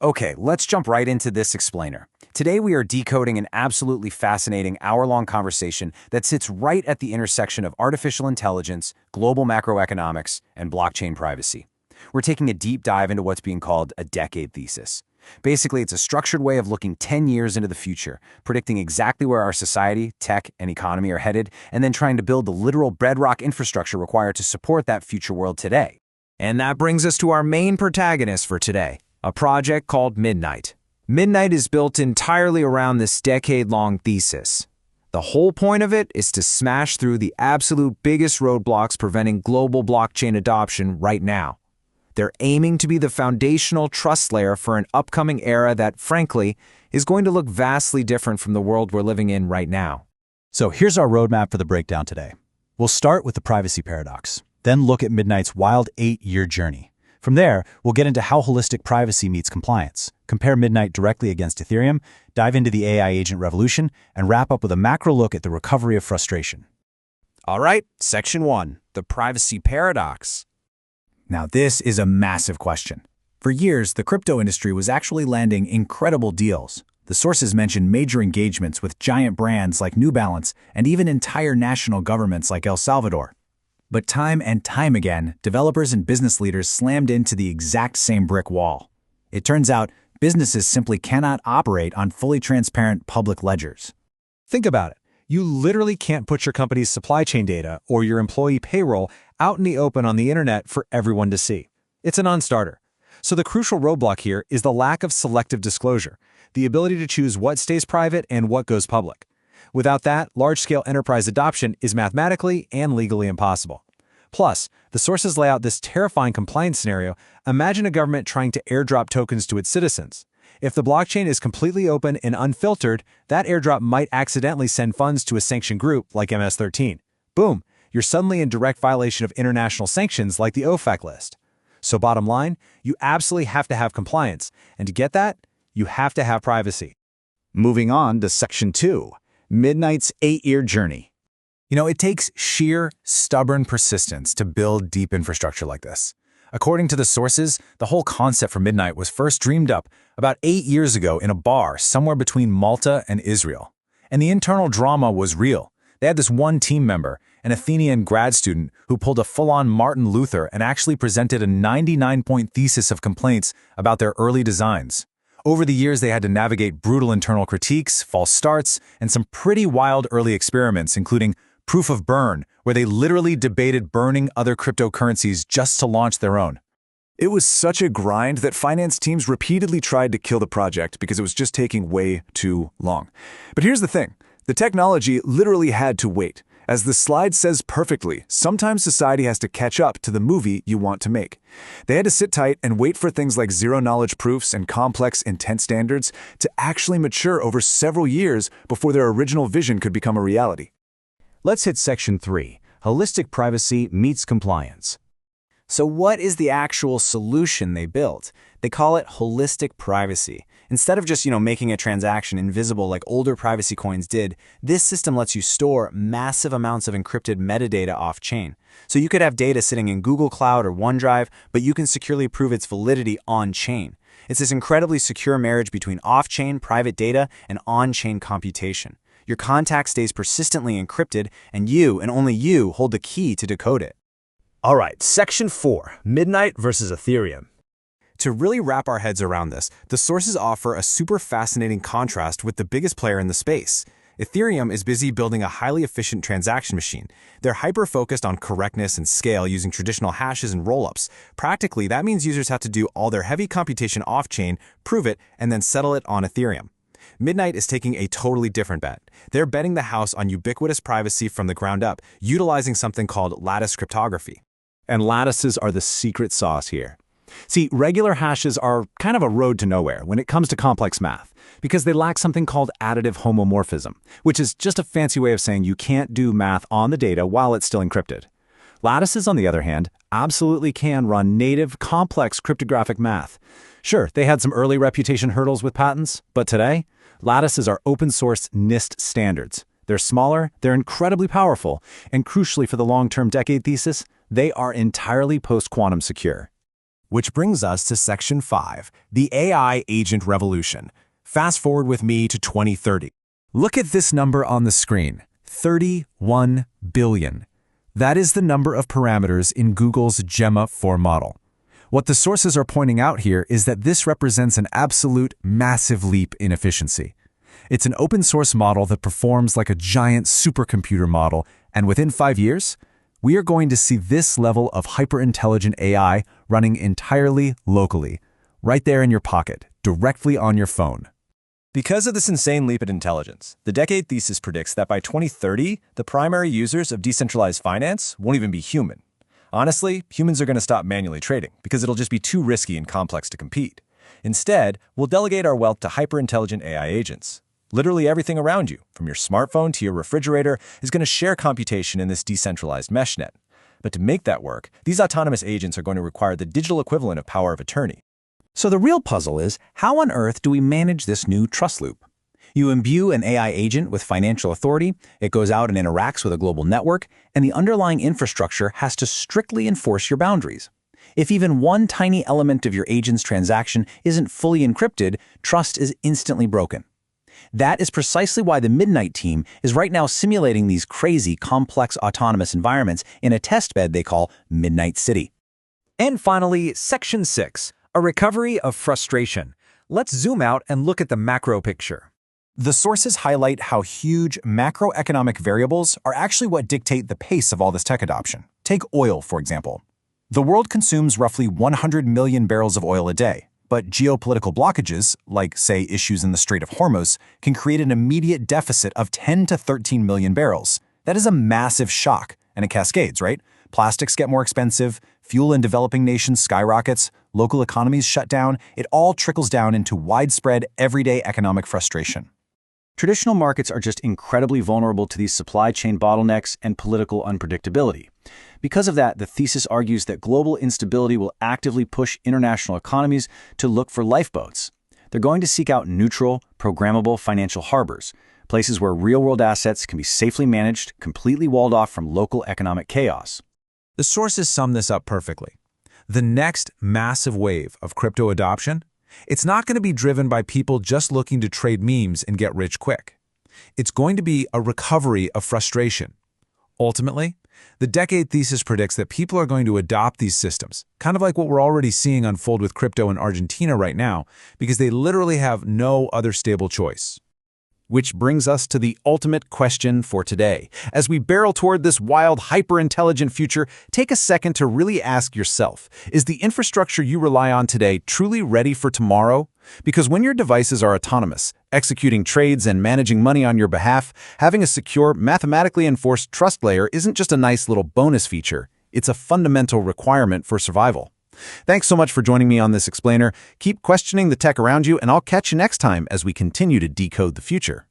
Okay, let's jump right into this explainer. Today we are decoding an absolutely fascinating hour-long conversation that sits right at the intersection of artificial intelligence, global macroeconomics, and blockchain privacy. We're taking a deep dive into what's being called a decade thesis. Basically, it's a structured way of looking 10 years into the future, predicting exactly where our society, tech, and economy are headed, and then trying to build the literal bedrock infrastructure required to support that future world today. And that brings us to our main protagonist for today, a project called Midnight. Midnight is built entirely around this decade-long thesis. The whole point of it is to smash through the absolute biggest roadblocks preventing global blockchain adoption right now. They're aiming to be the foundational trust layer for an upcoming era that, frankly, is going to look vastly different from the world we're living in right now. So here's our roadmap for the breakdown today. We'll start with the privacy paradox, then look at Midnight's wild 8-year journey. From there, we'll get into how holistic privacy meets compliance, compare Midnight directly against Ethereum, dive into the AI agent revolution, and wrap up with a macro look at the recovery of frustration. All right, Section 1, the privacy paradox. Now, this is a massive question. For years, the crypto industry was actually landing incredible deals. The sources mention major engagements with giant brands like New Balance and even entire national governments like El Salvador. But time and time again, developers and business leaders slammed into the exact same brick wall. It turns out, businesses simply cannot operate on fully transparent public ledgers. Think about it. You literally can't put your company's supply chain data or your employee payroll out in the open on the internet for everyone to see. It's a non-starter. So the crucial roadblock here is the lack of selective disclosure, the ability to choose what stays private and what goes public. Without that, large-scale enterprise adoption is mathematically and legally impossible. Plus, the sources lay out this terrifying compliance scenario. Imagine a government trying to airdrop tokens to its citizens. If the blockchain is completely open and unfiltered, that airdrop might accidentally send funds to a sanctioned group like MS-13. Boom, you're suddenly in direct violation of international sanctions like the OFAC list. So bottom line, you absolutely have to have compliance, and to get that, you have to have privacy. Moving on to Section 2, Midnight's 8-year journey. It takes sheer, stubborn persistence to build deep infrastructure like this. According to the sources, the whole concept for Midnight was first dreamed up about 8 years ago in a bar somewhere between Malta and Israel. And the internal drama was real. They had this one team member, an Athenian grad student, who pulled a full-on Martin Luther and actually presented a 99-point thesis of complaints about their early designs. Over the years, they had to navigate brutal internal critiques, false starts, and some pretty wild early experiments, including proof of burn, where they literally debated burning other cryptocurrencies just to launch their own. It was such a grind that finance teams repeatedly tried to kill the project because it was just taking way too long. But here's the thing. The technology literally had to wait. As the slide says perfectly, sometimes society has to catch up to the movie you want to make. They had to sit tight and wait for things like zero-knowledge proofs and complex intent standards to actually mature over several years before their original vision could become a reality. Let's hit Section 3, Holistic Privacy Meets Compliance. So what is the actual solution they built? They call it holistic privacy. Instead of just, making a transaction invisible like older privacy coins did, this system lets you store massive amounts of encrypted metadata off-chain. So you could have data sitting in Google Cloud or OneDrive, but you can securely prove its validity on-chain. It's this incredibly secure marriage between off-chain private data and on-chain computation. Your contact stays persistently encrypted, and you, and only you, hold the key to decode it. All right, Section 4, Midnight versus Ethereum. To really wrap our heads around this, the sources offer a super fascinating contrast with the biggest player in the space. Ethereum is busy building a highly efficient transaction machine. They're hyper-focused on correctness and scale using traditional hashes and rollups. Practically, that means users have to do all their heavy computation off-chain, prove it, and then settle it on Ethereum. Midnight is taking a totally different bet. They're betting the house on ubiquitous privacy from the ground up, utilizing something called lattice cryptography. And lattices are the secret sauce here. See, regular hashes are kind of a road to nowhere when it comes to complex math, because they lack something called additive homomorphism, which is just a fancy way of saying you can't do math on the data while it's still encrypted. Lattices, on the other hand, absolutely can run native, complex cryptographic math. Sure, they had some early reputation hurdles with patents, but today, lattices are open-source NIST standards. They're smaller, they're incredibly powerful, and crucially for the long-term decade thesis, they are entirely post-quantum secure. Which brings us to Section 5, the AI agent revolution. Fast forward with me to 2030. Look at this number on the screen, 31 billion. That is the number of parameters in Google's Gemma 4 model. What the sources are pointing out here is that this represents an absolute massive leap in efficiency. It's an open-source model that performs like a giant supercomputer model, and within 5 years, we are going to see this level of hyper-intelligent AI running entirely locally, right there in your pocket, directly on your phone. Because of this insane leap in intelligence, the Decade thesis predicts that by 2030, the primary users of decentralized finance won't even be human. Honestly, humans are going to stop manually trading because it'll just be too risky and complex to compete. Instead, we'll delegate our wealth to hyper-intelligent AI agents. Literally everything around you, from your smartphone to your refrigerator, is going to share computation in this decentralized mesh net. But to make that work, these autonomous agents are going to require the digital equivalent of power of attorney. So the real puzzle is, how on earth do we manage this new trust loop? You imbue an AI agent with financial authority, it goes out and interacts with a global network, and the underlying infrastructure has to strictly enforce your boundaries. If even one tiny element of your agent's transaction isn't fully encrypted, trust is instantly broken. That is precisely why the Midnight team is right now simulating these crazy, complex autonomous environments in a testbed they call Midnight City. And finally, Section 6, a recovery of frustration. Let's zoom out and look at the macro picture. The sources highlight how huge macroeconomic variables are actually what dictate the pace of all this tech adoption. Take oil, for example. The world consumes roughly 100 million barrels of oil a day, but geopolitical blockages, like, say, issues in the Strait of Hormuz, can create an immediate deficit of 10 to 13 million barrels. That is a massive shock, and it cascades, right? Plastics get more expensive, fuel in developing nations skyrockets, local economies shut down. It all trickles down into widespread, everyday economic frustration. Traditional markets are just incredibly vulnerable to these supply chain bottlenecks and political unpredictability. Because of that, the thesis argues that global instability will actively push international economies to look for lifeboats. They're going to seek out neutral, programmable financial harbors, places where real-world assets can be safely managed, completely walled off from local economic chaos. The sources sum this up perfectly. The next massive wave of crypto adoption, it's not going to be driven by people just looking to trade memes and get rich quick. It's going to be a recovery of frustration. Ultimately, the Decade thesis predicts that people are going to adopt these systems, kind of like what we're already seeing unfold with crypto in Argentina right now, because they literally have no other stable choice. Which brings us to the ultimate question for today. As we barrel toward this wild, hyper-intelligent future, take a second to really ask yourself, is the infrastructure you rely on today truly ready for tomorrow? Because when your devices are autonomous, executing trades and managing money on your behalf, having a secure, mathematically enforced trust layer isn't just a nice little bonus feature. It's a fundamental requirement for survival. Thanks so much for joining me on this explainer. Keep questioning the tech around you, and I'll catch you next time as we continue to decode the future.